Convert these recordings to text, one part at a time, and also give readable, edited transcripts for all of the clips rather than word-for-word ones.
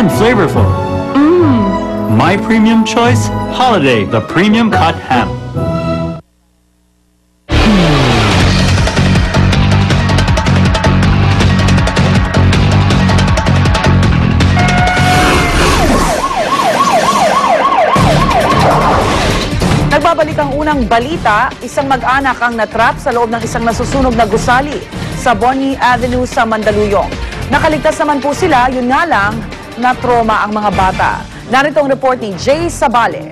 and flavorful. My premium choice, Holiday, the premium cut ham. Nagbabalik ang unang balita, isang mag-anak ang natrap sa loob ng isang nasusunog na gusali sa Bonnie Avenue sa Mandaluyong. Nakaligtas naman po sila, yun nga lang, na-trauma ang mga bata. Narito ang report ni Jay Sabale.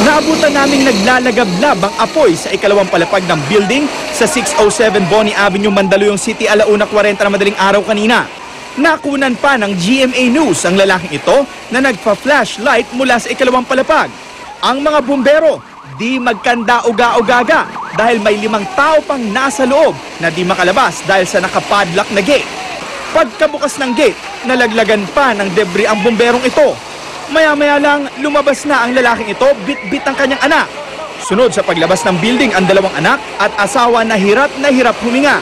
Naabutan naming naglalagablab ang apoy sa ikalawang palapag ng building sa 607 Bonnie Avenue, Mandaluyong City, 1:40 na madaling araw kanina. Nakunan pa ng GMA News ang lalaking ito na nagpa-flashlight mula sa ikalawang palapag. Ang mga bumbero, di magkanda uga-ugaga dahil may 5 tao pang nasa loob na di makalabas dahil sa nakapadlock na gate. Pagkabukas ng gate, nalaglagan pa ng debris ang bumberong ito. Maya-maya lang, lumabas na ang lalaking ito, bit-bit ang kanyang anak. Sunod sa paglabas ng building ang 2 anak at asawa na hirap huminga.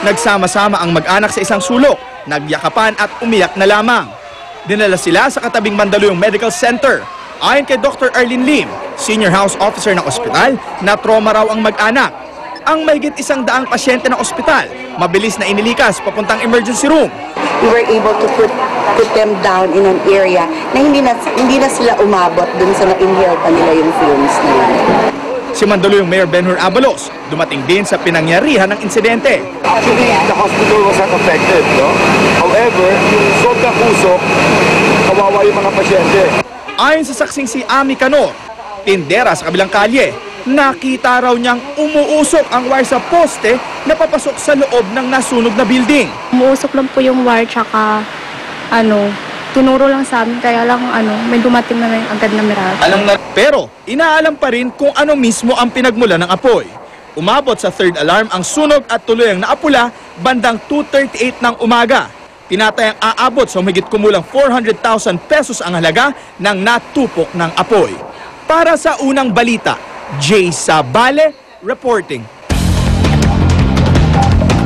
Nagsama-sama ang mag-anak sa isang sulok, nagyakapan at umiyak na lamang. Dinala sila sa katabing Mandaluyong Medical Center. Ayon kay Dr. Arlene Lim, Senior House Officer ng ospital, na trauma raw ang mag-anak. Ang mahigit 100 pasyente ng ospital, mabilis na inilikas papuntang emergency room. We were able to put them down in an area na hindi na sila umabot dun sa na-inhale pa nila yung fumes na yun. Si Mandaluyong Mayor Benhur Abalos, dumating din sa pinangyarihan ng insidente. Actually, the hospital was not affected, no? However, sobrang usok, kawawa yung mga pasyente. Ayon sa saksing si Ami Canor, tindera sa kabilang kalye, nakita raw niyang umuusok ang wire sa poste na papasok sa loob ng nasunog na building. Umuusok lang po yung wire tsaka tinuro lang sa amin kaya lang may dumating na agad na mirage. Pero inaalam pa rin kung ano mismo ang pinagmula ng apoy. Umabot sa 3rd alarm ang sunog at tuluyang naapula bandang 2:38 ng umaga. Tinatayang aabot sa humigit kumulang 400,000 pesos ang halaga ng natupok ng apoy. Para sa unang balita, Jay Sabale reporting.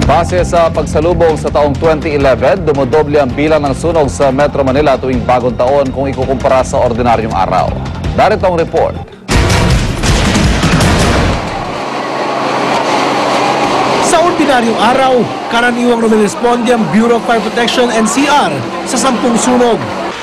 Base sa pagsalubong sa taong 2011, dumodoble ang bilang ng sunog sa Metro Manila tuwing bagong taon kung ikukumpara sa ordinaryong araw. Narito ang report. Sa ordinaryong araw, karaniwang rumiresponde ang Bureau of Fire Protection NCR sa 10 sunog.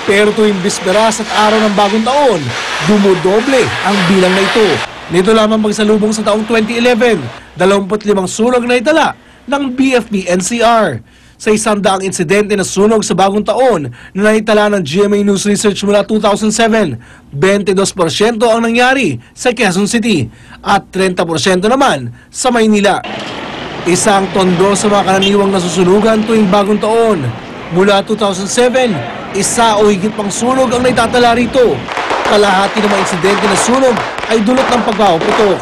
Pero tuwing bisperas at araw ng bagong taon, dumodoble ang bilang na ito. Nito lamang pagsalubong sa taong 2011, 25 sunog na itala ng BFP NCR. Sa 100 insidente na sunog sa bagong taon na naitala ng GMA News Research mula 2007, 22% ang nangyari sa Quezon City at 30% naman sa Maynila. Isang tondo sa mga karaniwang nasusunugan tuwing bagong taon. Mula 2007, isa o higit pang sunog ang naitatala rito. Kalahati ng mga insidente na sunog ay dulot ng pagkaputok.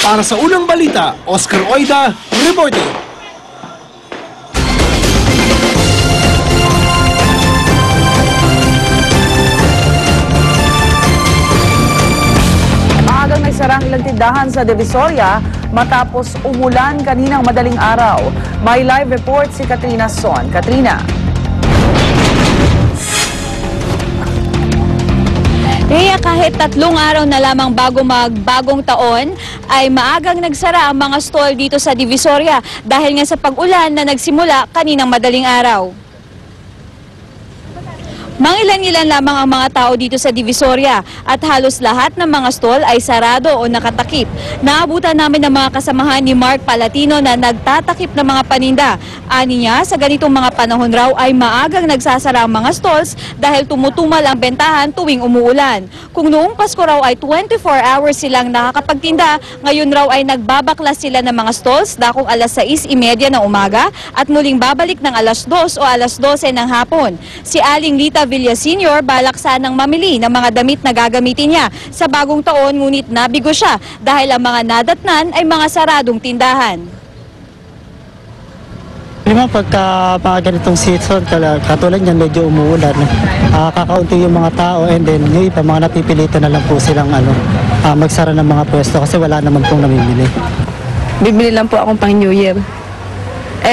Para sa unang balita, Oscar Oida, reporting. Maagang nagsara ang ilang tindahan sa Divisoria matapos umulan kaninang madaling araw. May live report si Katrina Son. Katrina. Kaya kahit 3 araw na lamang bago magbagong taon, ay maagang nagsara ang mga stall dito sa Divisoria dahil nga sa pag-ulan na nagsimula kaninang madaling araw. Mangilan-ilan lamang ang mga tao dito sa Divisoria at halos lahat ng mga stall ay sarado o nakatakip. Naabutan namin ng mga kasamahan ni Mark Palatino na nagtatakip ng mga paninda. Ani niya, sa ganitong mga panahon raw ay maagang nagsasara ang mga stalls dahil tumutumal ang bentahan tuwing umuulan. Kung noong Pasko raw ay 24 hours silang nakakapagtinda, ngayon raw ay nagbabaklas sila ng mga stalls dakong alas 6:30 ng umaga at muling babalik ng alas 2 o alas 12 ng hapon. Si Aling Lita Villa Sr. balak sanang mamili ng mga damit na gagamitin niya sa bagong taon, ngunit nabigo siya dahil ang mga nadatnan ay mga saradong tindahan. Pagka mga ganitong season, katulad niyan medyo umuulan, kakaunti yung mga tao and then yung iba mga napipilitan na lang po silang magsara ng mga pwesto kasi wala naman pong namimili. Bibili lang po akong pang New Year.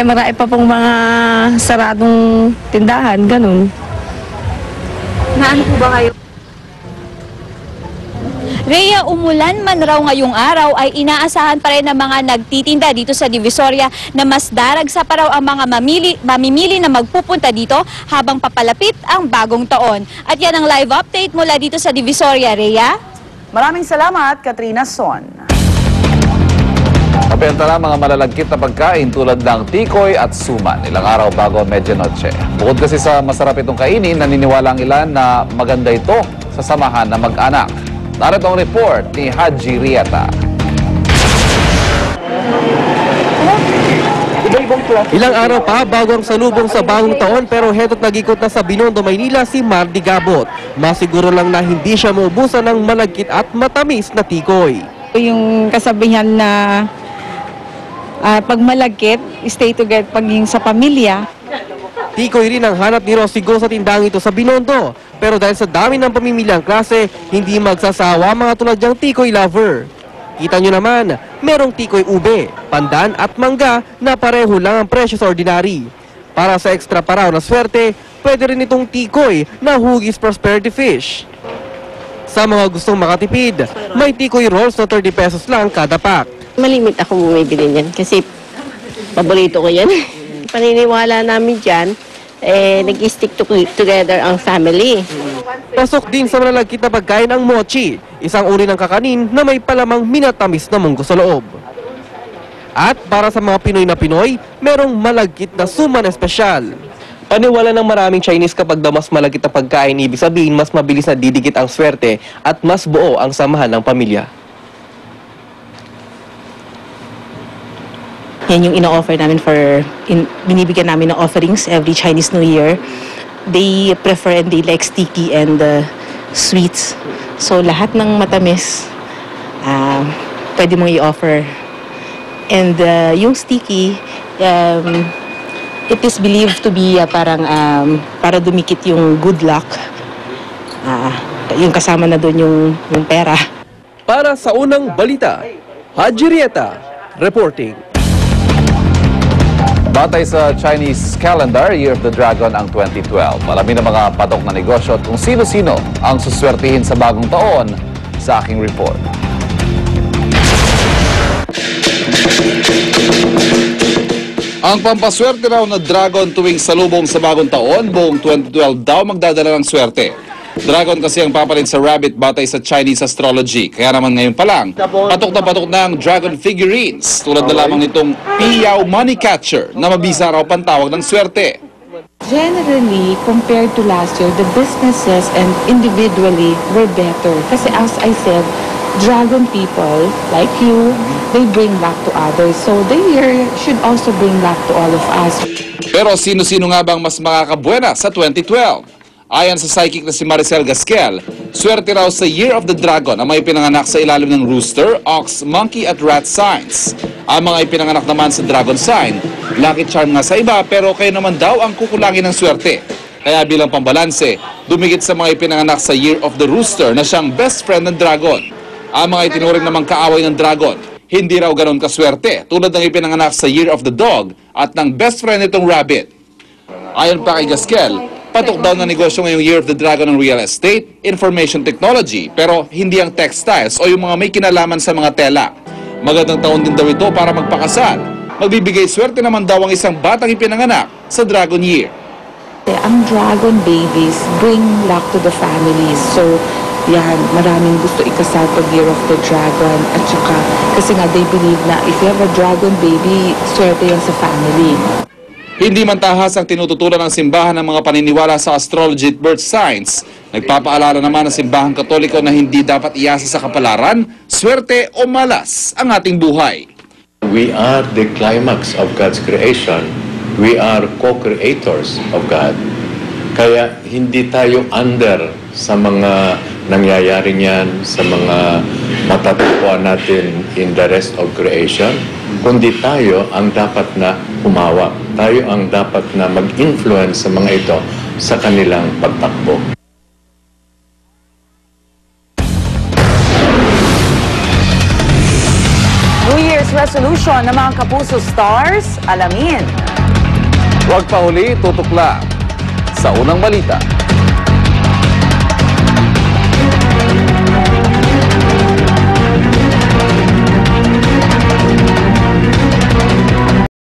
marami pa pong mga saradong tindahan, ganun. Naano po ba kayo? Rhea, umulan man raw ngayong araw ay inaasahan pa rin ng mga nagtitinda dito sa Divisoria na mas daragsa pa raw ang mga mamimili na magpupunta dito habang papalapit ang bagong taon. At yan ang live update mula dito sa Divisoria, Rhea. Maraming salamat, Katrina Son. Mabenta na mga malalagkit na pagkain tulad ng tikoy at suman ilang araw bago medianoche. Bukod kasi sa masarap itong kainin, naniniwala ang ilan na maganda ito sa samahan ng mag-anak. Narito ang report ni Haji Rieta. Ilang araw pa bago ang salubong sa bagong taon pero heto't nag-ikot na sa Binondo, Maynila si Mardy Gabot. Masiguro lang na hindi siya maubusan ng malagkit at matamis na tikoy. Yung kasabihan na pag malagkit, stay together pag yung sa pamilya. Tikoy rin ang hanap ni Rosie Go sa tindang ito sa Binondo. Pero dahil sa dami ng pamimiliang klase, hindi magsasawa mga tulad niyang tikoy lover. Kita nyo naman, merong tikoy ube, pandan at mangga na pareho lang ang presyo sa ordinary. Para sa extra paraw na swerte, pwede rin itong tikoy na Huggies Prosperity Fish. Sa mga gustong makatipid, may tikoy rolls na 30 pesos lang kada pack. Malimit ako bumibili niyan kasi paborito ko yan. Paniniwala namin dyan, nag-stick together ang family. Pasok din sa malalagkit na pagkain ang mochi, isang uri ng kakanin na may palamang minatamis na munggo sa loob. At para sa mga Pinoy na Pinoy, merong malagkit na suman espesyal. Paniwala ng maraming Chinese kapag daw mas malagkit na pagkain, ibig sabihin mas mabilis na didikit ang swerte at mas buo ang samahan ng pamilya. Yan yung ino-offer namin binibigyan namin ng offerings every Chinese New Year. They prefer and they like sticky and sweets. So lahat ng matamis, pwede mong i-offer. And yung sticky, it is believed to be parang para dumikit yung good luck. Yung kasama na doon yung pera. Para sa unang balita, Haji Rieta reporting. Batay sa Chinese calendar, Year of the Dragon ang 2012. Alamin ang mga patok na negosyo at kung sino-sino ang suswertihin sa bagong taon sa aking report. Ang pampaswerte raw na dragon tuwing salubong sa bagong taon, buong 2012 daw magdadala ng swerte. Dragon kasi ang papalit sa rabbit batay sa Chinese astrology. Kaya naman ngayon pa lang, patok na ang dragon figurines. Tulad na lamang nitong Piao Money Catcher na mabisa raw pantawag ng swerte. Generally, compared to last year, the businesses and individually were better. Kasi as I said, dragon people like you, they bring luck to others. So the year should also bring luck to all of us. Pero sino-sino nga bang mas makakabuena sa 2012? Ayon sa psychic na si Maricel Gasquel, swerte raw sa Year of the Dragon ang may pinanganak sa ilalim ng rooster, ox, monkey at rat signs. Ang mga ipinanganak naman sa dragon sign, lucky charm nga sa iba pero kayo naman daw ang kukulangin ng swerte. Kaya bilang pambalanse, dumikit sa mga ipinanganak sa Year of the Rooster na siyang best friend ng dragon. Ang mga itinuring namang kaaway ng dragon, hindi raw ganon kaswerte tulad ng ipinanganak sa Year of the Dog at ng best friend nitong rabbit. Ayon pa kay Gasquel, patok daw na negosyo ngayong Year of the Dragon ng real estate, information technology, pero hindi ang textiles o yung mga may kinalaman sa mga tela. Magandang taon din daw ito para magpakasal. Magbibigay swerte naman daw ang isang batang ipinanganak sa Dragon Year. Ang dragon babies bring luck to the families. So, yan, maraming gusto ikasal pag Year of the Dragon. At saka, kasi nga they believe na if you have a dragon baby, swerte yan sa family. Hindi man tahas ang tinututulan ng simbahan ng mga paniniwala sa astrology at birth signs. Nagpapaalala naman ng simbahang Katoliko na hindi dapat iasa sa kapalaran, swerte o malas ang ating buhay. We are the climax of God's creation. We are co-creators of God. Kaya hindi tayo under sa mga nangyayari niyan, sa mga matatagpuan natin in the rest of creation, kundi tayo ang dapat na umawa. Tayo ang dapat na mag-influence sa mga ito sa kanilang pagtakbo. New Year's resolution ng mga Kapuso Stars, alamin. Huwag pahuli, tutok lang sa unang balita.